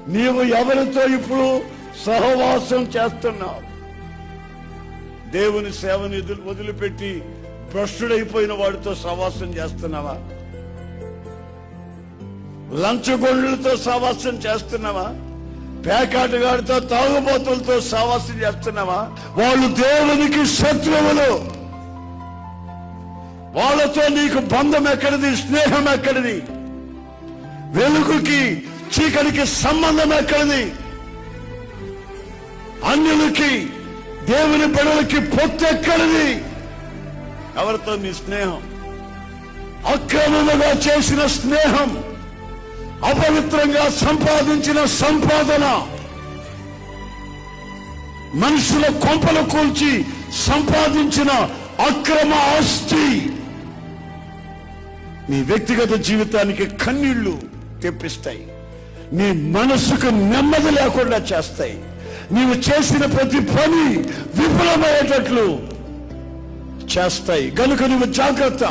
నీవు ఎవరితో ఇప్పుడు సహవాసం చేస్తున్నావు? దేవుని సేవని వదిలిపెట్టి భ్రష్టుడైపోయిన వాడితో సహవాసం చేస్తున్నావా? లంచగొండ్లతో సహవాసం చేస్తున్నావా? పేకాటగాడితో, తాగుబోతులతో సహవాసం చేస్తున్నావా? వాళ్ళు దేవునికి శత్రువులు. వాళ్ళతో నీకు బంధం ఎక్కడిది? స్నేహం ఎక్కడిది? వెలుగుకి చీకటికి సంబంధం ఎక్కడిది? అన్యులకి దేవుని బిడ్డలకి పొత్తు ఎక్కడిది? ఎవరితో నీ స్నేహం? అక్రమముగా చేసిన స్నేహం, అపవిత్రంగా సంపాదించిన సంపాదన, మనుషుల కొంపలు కూల్చి సంపాదించిన అక్రమ ఆస్తి నీ వ్యక్తిగత జీవితానికి కన్నీళ్లు తెప్పిస్తాయి. నీ మనసుకు నెమ్మది లేకుండా చేస్తాయి. నీవు చేసిన ప్రతి పని విఫలమయ్యేటట్లు చేస్తాయి. కనుక నువ్వు జాగ్రత్త.